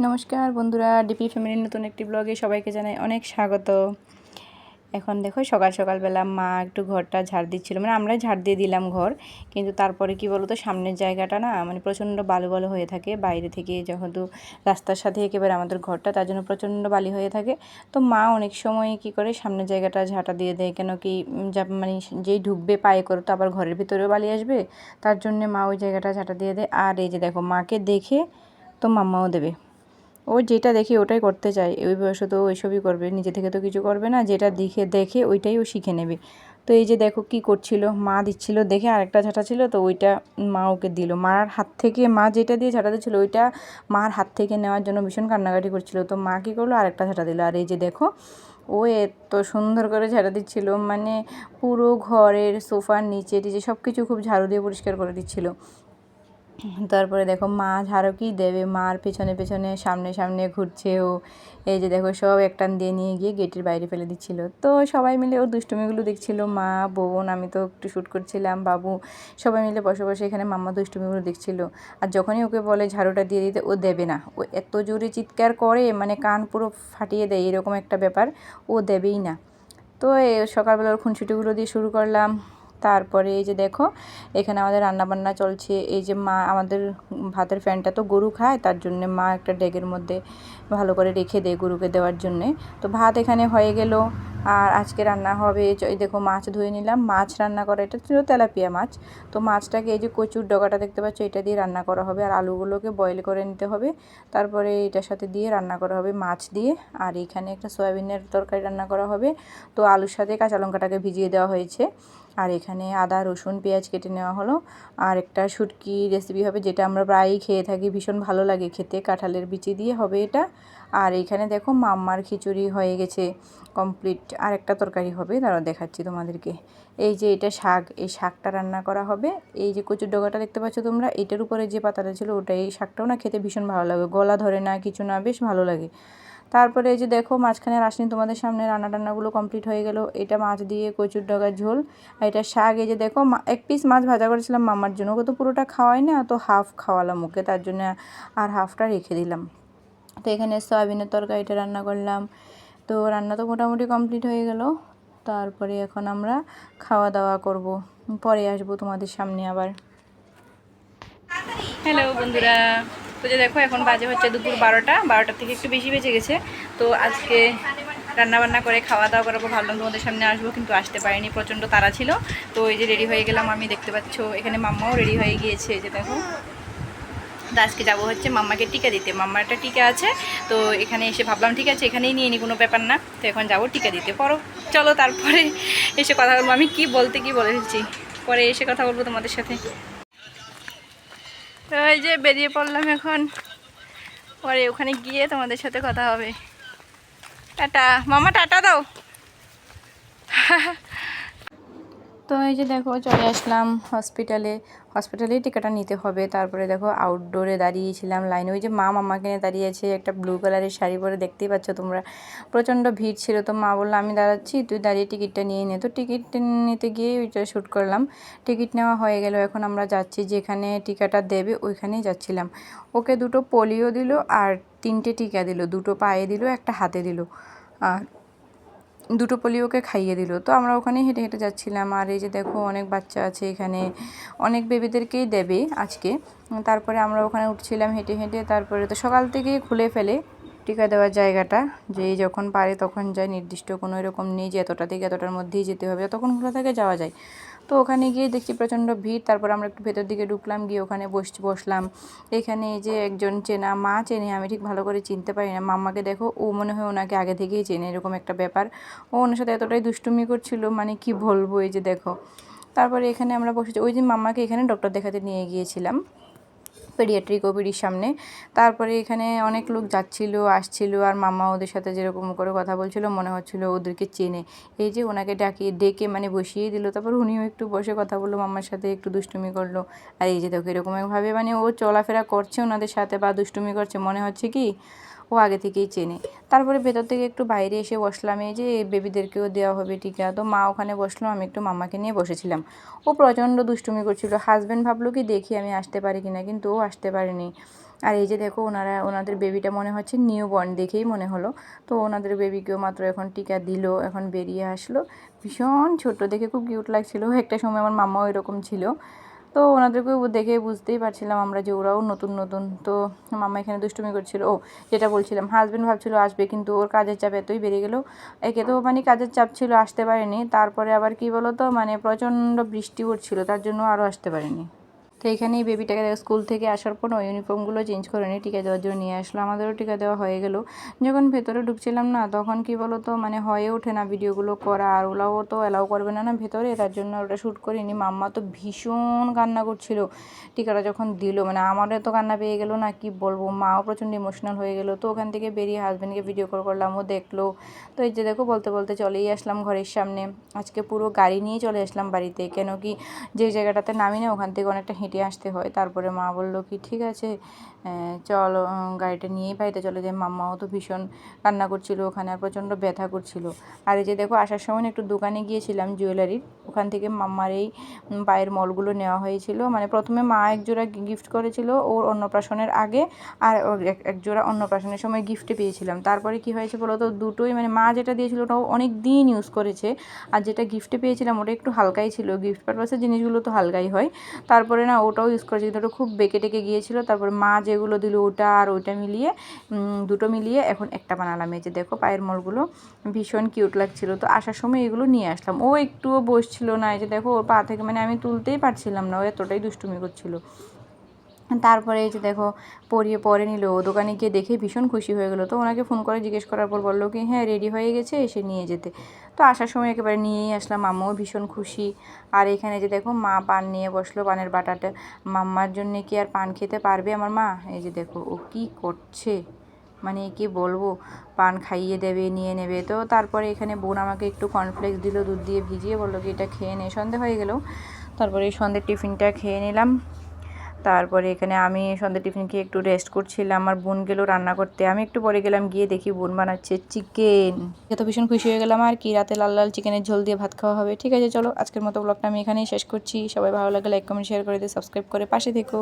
নমস্কার বন্ধুরা, ডিপি ফ্যামিলির নতুন একটি ব্লগে সবাইকে জানাই অনেক স্বাগত। এখন দেখো সকালবেলা মা একটু ঘরটা ঝাড় দিচ্ছিল, মানে আমরাই ঝাড় দিয়ে দিলাম ঘর। কিন্তু তারপরে কি বলো তো, সামনের জায়গাটা না মানে প্রচণ্ড বালু বালু হয়ে থাকে, বাইরে থেকে যেহেতু রাস্তার সাথে একেবারে আমাদের ঘরটা, তার জন্য প্রচণ্ড বালি হয়ে থাকে। তো মা অনেক সময় কি করে সামনের জায়গাটা ঝাঁটা দিয়ে দেয়, কেন কি যা মানে যেই ঢুকবে পায়ে করে তো আবার ঘরের ভিতরেও বালি আসবে, তার জন্যে মা ওই জায়গাটা ঝাঁটা দিয়ে দেয়। আর এই যে দেখো মাকে দেখে তো মাম্মাও দেবে, ও যেটা দেখে ওটাই করতে চায়। ওই বয়সে তো ওইসবই করবে, নিজে থেকে তো কিছু করবে না, যেটা দেখে ওইটাই ও শিখে নেবে। তো এই যে দেখো কি করছিল, মা দিচ্ছিল দেখে আরেকটা ঝাঁটা ছিল, তো ওইটা মা ওকে দিল। মার হাত থেকে মা যেটা দিয়ে ঝাঁটা দিচ্ছিল ওইটা মার হাত থেকে নেওয়ার জন্য ভীষণ কান্নাকাটি করছিল। তো মা কী করলো, আরেকটা ঝাঁটা দিল। আর এই যে দেখো ও এত সুন্দর করে ঝাঁটা দিচ্ছিল, মানে পুরো ঘরের সোফার নিচে টিচে সব কিছু খুব ঝাড়ু দিয়ে পরিষ্কার করে দিচ্ছিল। তারপরে দেখো মা ঝাড়ু কি দেবে, মার পেছনে পেছনে সামনে সামনে ঘুরছে ও। এই যে দেখো সব একটান দিয়ে নিয়ে গিয়ে গেটের বাইরে ফেলে দিচ্ছিল। তো সবাই মিলে ওর দুষ্টুমিগুলো দেখছিল, মা বোন, আমি তো একটু শ্যুট করছিলাম, বাবু, সবাই মিলে বসে বসে এখানে মাম্মা দুষ্টুমিগুলো দেখছিল। আর যখনই ওকে বলে ঝাড়ুটা দিয়ে দিতে, ও দেবে না। ও এত জোরে চিৎকার করে, মানে কান পুরো ফাটিয়ে দেয়, এরকম একটা ব্যাপার, ও দেবেই না। তো সকালবেলা ওর খুনসুটিগুলো দিয়ে শুরু করলাম। তারপরে এই যে দেখো এখানে আমাদের রান্নাবান্না চলছে। এই যে মা আমাদের ভাতের ফ্যানটা তো গরু খায়, তার জন্যে মা একটা ডেগের মধ্যে ভালো করে রেখে দেয় গরুকে দেওয়ার জন্যে। তো ভাত এখানে হয়ে গেল। আর আজকে রান্না হবে, এই দেখো মাছ ধুয়ে নিলাম, মাছ রান্না করা, এটা ছিল তেলাপিয়া মাছ। তো মাছটাকে এই যে কচুর ডগাটা দেখতে পাচ্ছ, এটা দিয়ে রান্না করা হবে। আর আলুগুলোকে বয়েল করে নিতে হবে, তারপরে এটার সাথে দিয়ে রান্না করা হবে মাছ দিয়ে। আর এখানে একটা সয়াবিনের তরকারি রান্না করা হবে। তো আলুর সাথে কাঁচা লঙ্কাটাকে ভিজিয়ে দেওয়া হয়েছে। আর এখানে আদা রসুন পেঁয়াজ কেটে নেওয়া হলো। আর একটা শুটকি রেসিপি হবে, যেটা আমরা প্রায়ই খেয়ে থাকি, ভীষণ ভালো লাগে খেতে, কাঁঠালের বিচি দিয়ে হবে এটা। আর এইখানে দেখো মাম্মার খিচুড়ি হয়ে গেছে কমপ্লিট। আর একটা তরকারি হবে, তারা দেখাচ্ছি তোমাদেরকে। এই যে এটা শাক, এই শাকটা রান্না করা হবে। এই যে কচুর ডগাটা দেখতে পাচ্ছ তোমরা, এটার উপরে যে পাতাটা ছিল ওটাই, এই শাকটাও না খেতে ভীষণ ভালো লাগে, গলা ধরে না কিছু না, বেশ ভালো লাগে। তারপরে এই যে দেখো মাঝখানে আসনি তোমাদের সামনে রান্নাগুলো কমপ্লিট হয়ে গেল। এটা মাছ দিয়ে কচুর ডগার ঝোল, আর এটা শাক। এই যে দেখো এক পিস মাছ ভাজা করেছিলাম মাম্মার জন্য, ওকে তো পুরোটা খাওয়াই না, তো হাফ খাওয়ালাম ওকে, তার জন্য আর হাফটা রেখে দিলাম। তো এখানে সয়াবিনের তরকারিটা রান্না করলাম। তো রান্না তো মোটামুটি কমপ্লিট হয়ে গেল। তারপরে এখন আমরা খাওয়া দাওয়া করব, পরে আসবো তোমাদের সামনে আবার। হ্যালো বন্ধুরা, তো যে দেখো এখন বাজে হচ্ছে দুপুর 12টা থেকে একটু বেশি বেজে গেছে। তো আজকে রান্নাবান্না করে খাওয়া দাওয়া করাবো, ভাবলাম তোমাদের সামনে আসবো, কিন্তু আসতে পারিনি, প্রচণ্ড তাড়া ছিল। তো এই যে রেডি হয়ে গেলাম আমি, দেখতে পাচ্ছ এখানে মাম্মাও রেডি হয়ে গিয়েছে, এই যে দেখো। তো আজকে যাবো হচ্ছে মাম্মাকে টিকা দিতে, মাম্মার একটা টিকা আছে। তো এখানে এসে ভাবলাম ঠিক আছে এখানেই নিয়ে নিই, কোনো ব্যাপার না। তো এখন যাবো টিকা দিতে, পরো চলো তারপরে এসে কথা বলবো। আমি কি বলে ফেলছি, পরে এসে কথা বলবো তোমাদের সাথে। তো এই যে বেরিয়ে পড়লাম এখন, পরে ওখানে গিয়ে তোমাদের সাথে কথা হবে। টাটা মামা, টাটা দাও। তো এই যে দেখো চলে আসলাম হসপিটালেই টিকাটা নিতে হবে। তারপরে দেখো আউটডোরে দাঁড়িয়েছিলাম লাইনে, ওই যে মা মাম্মাকে নিয়ে দাঁড়িয়েছে, একটা ব্লু কালারের শাড়ি পরে, দেখতেই পাচ্ছ তোমরা, প্রচণ্ড ভিড় ছিল। তো মা বললো আমি দাঁড়াচ্ছি, তুই দাঁড়িয়ে টিকিটটা নিয়ে নে। তো টিকিট নিতে গিয়ে ওইটা শ্যুট করলাম। টিকিট নেওয়া হয়ে গেল, এখন আমরা যাচ্ছি যেখানে টিকাটা দেবে ওইখানেই যাচ্ছিলাম। ওকে 2টো পোলিও দিল আর 3টে টিকা দিল, 2টো পায়ে দিল, একটা হাতে দিল, আর 2টো পোলিওকে খাইয়ে দিল। তো আমরা ওখানে হেঁটে হেঁটে যাচ্ছিলাম। আর এই যে দেখো অনেক বাচ্চা আছে এখানে, অনেক বেবিদেরকেই দেবে আজকে। তারপরে আমরা ওখানে উঠছিলাম হেঁটে হেঁটে। তারপরে তো সকাল থেকেই খুলে ফেলে টিকা দেওয়ার জায়গাটা, যে যখন পারে তখন যায়, নির্দিষ্ট কোনো এরকম নেই যে এতটা থেকে এতটার মধ্যেই যেতে হবে, যতক্ষণ খোলা থাকে যাওয়া যায়। তো ওখানে গিয়ে দেখছি প্রচণ্ড ভিড়। তারপর আমরা একটু ভেতর দিকে ঢুকলাম, গিয়ে ওখানে বসলাম। এখানে এই যে একজন চেনা, মা চেনে, আমি ঠিক ভালো করে চিনতে পারি না। মাম্মাকে দেখো, ও মনে হয় ওনাকে আগে থেকেই চেনে, এরকম একটা ব্যাপার। ও ওনার সাথে এতটাই দুষ্টুমি করছিল, মানে কি বলবো। এই যে দেখো, তারপরে এখানে আমরা বসেছি, ওই যে মাম্মাকে এখানে ডক্টর দেখাতে নিয়ে গিয়েছিলাম, পেডিয়াট্রিক ওপিডির সামনে। তারপরে এখানে অনেক লোক যাচ্ছিল আসছিল, আর মাম্মা ওদের সাথে যেরকম করে কথা বলছিল, মনে হচ্ছিল ওদেরকে চেনে। এই যে ওনাকে ডেকে মানে বসিয়ে দিল, তারপর উনিও একটু বসে কথা বললো, মাম্মার সাথে একটু দুষ্টুমি করলো। আর এই যে দেখো এরকমভাবে মানে ও চলাফেরা করছে ওনাদের সাথে বা দুষ্টুমি করছে, মনে হচ্ছে কি ও আগে থেকেই চেনে। তারপরে ভেতর থেকে একটু বাইরে এসে বসলাম, এই যে বেবিদেরকেও দেওয়া হবে টিকা। তো মা ওখানে বসলো, আমি একটু মাম্মাকে নিয়ে বসেছিলাম। ও প্রচণ্ড দুষ্টুমি করছিল। হাজব্যান্ড ভাবলো কি দেখি আমি আসতে পারি কিনা, কিন্তু ও আসতে পারেনি। আর এই যে দেখো ওনাদের বেবিটা মনে হচ্ছে নিউ বর্ন দেখেই মনে হলো। তো ওনাদের বেবিকেও মাত্র এখন টিকা দিল, এখন বেরিয়ে আসলো। ভীষণ ছোট, দেখে খুব কিউট লাগছিল। একটা সময় আমার মাম্মাও এরকম ছিল। তো ওনাদেরকেও দেখে বুঝতেই পারছিলাম আমরা যে ওরাও নতুন নতুন। তো মাম্মা এখানে দুষ্টুমি করছিল। ও যেটা বলছিলাম, হাজব্যান্ড ভাবছিল আসবে, কিন্তু ওর কাজের চাপ এতই বেড়ে গেল। একে তো মানে কাজের চাপ ছিল, আসতে পারেনি। তারপরে আবার কি বলো তো, মানে প্রচণ্ড বৃষ্টি পড়ছিল, তার জন্য আরও আসতে পারেনি। তো এখানে এই বেবিটাকে স্কুল থেকে আসার পর ইউনিফর্মগুলো চেঞ্জ করে নিয়ে টিকা দেওয়ার জন্য নিয়ে আসলো। আমাদেরও টিকা দেওয়া হয়ে গেল। যখন ভেতরে ঢুকছিলাম না, তখন কি বলো তো, মানে হয়ে ওঠে না ভিডিওগুলো করা, আর ওরাও তো অ্যালাউ করবে না না ভেতরে, তার জন্য ওটা শ্যুট করিনি। মাম্মা তো ভীষণ কান্না করছিল টিকাটা যখন দিল, মানে আমারও তো কান্না পেয়ে গেলো না, কি বলবো। মাও প্রচণ্ড ইমোশনাল হয়ে গেলো। তো ওখান থেকে বেরিয়ে হাজব্যান্ডকে ভিডিও কল করলাম, ও দেখলো। তো এই যে দেখো বলতে বলতে চলেই আসলাম ঘরের সামনে। আজকে পুরো গাড়ি নিয়ে চলে আসলাম বাড়িতে, কেন কি যে জায়গাটাতে নামি না, ওখান থেকে অনেকটা হেঁটে আসতে হয়। তারপরে মা বললো কি ঠিক আছে চলো গাড়িটা নিয়েই বাড়িতে চলে যাই। মাম্মাও তো ভীষণ কান্না করছিল ওখানে, আর প্রচণ্ড ব্যথা করছিল। আর এই যে দেখো আসার সময় একটু দোকানে গিয়েছিলাম জুয়েলারির, ওখান থেকে মাম্মার এই পায়ের মলগুলো নেওয়া হয়েছিল। মানে প্রথমে মা এক জোড়া গিফট করেছিল ওর অন্নপ্রাশনের আগে, আর এক জোড়া অন্নপ্রাশনের সময় গিফটে পেয়েছিলাম। তারপরে কি হয়েছে বলো তো, দুটোই মানে মা যেটা দিয়েছিল ওটাও অনেক দিন ইউজ করেছে, আর যেটা গিফটে পেয়েছিলাম ওটা একটু হালকাই ছিল। গিফট পারপাসের জিনিসগুলো তো হালকাই হয়। তারপরে না ওটাও ইউজ করেছি, কিন্তু ওটা খুব বেঁকে টেকে গিয়েছিলো। তারপরে মা যেগুলো দিল ওটা আর ওইটা মিলিয়ে দুটো মিলিয়ে এখন একটা বানালাম। এই যে দেখো পায়ের মলগুলো ভীষণ কিউট লাগছিল। তো আসার সময় এগুলো নিয়ে আসলাম। ও একটুও বসছিল না, এই যে দেখো ওর পা থেকে মানে আমি তুলতেই পারছিলাম না, ও এতটাই দুষ্টুমি করছিল। তারপরে এই যে দেখো পরে নিল। দোকানে গিয়ে দেখে ভীষণ খুশি হয়ে গেলো। তো ওনাকে ফোন করে জিজ্ঞেস করার পর বললো কি হ্যাঁ রেডি হয়ে গেছে, এসে নিয়ে যেতে। তো আসার সময় একেবারে নিয়েই আসলাম। আম্মাও ভীষণ খুশি। আর এখানে যে দেখো মা পান নিয়ে বসলো, পানের বাটাটা। মাম্মার জন্যে কি আর পান খেতে পারবে আমার মা? এই যে দেখো ও কী করছে, মানে কি বলবো, পান খাইয়ে দেবে, নিয়ে নেবে। তো তারপরে এখানে বোন আমাকে একটু কর্নফ্লেক্স দিল দুধ দিয়ে ভিজিয়ে, বললো কি এটা খেয়ে নে। সন্ধে হয়ে গেল। তারপরে এই সন্ধ্যের টিফিনটা খেয়ে নিলাম। তারপরে এখানে আমি সন্ধ্যে টিফিন খেয়ে একটু রেস্ট করছিলাম। আমার বোন গেল রান্না করতে, আমি একটু পরে গেলাম, গিয়ে দেখি বোন বানাচ্ছে চিকেন। এত ভীষণ খুশি হয়ে গেলাম। আর কি রাতে লাল লাল চিকেনের ঝোল দিয়ে ভাত খাওয়া হবে। ঠিক আছে চলো আজকের মতো ব্লগটা আমি এখানেই শেষ করছি। সবাই ভালো লাগে লাইক কমেন্ট শেয়ার করে দিয়ে সাবস্ক্রাইব করে পাশে থেকো।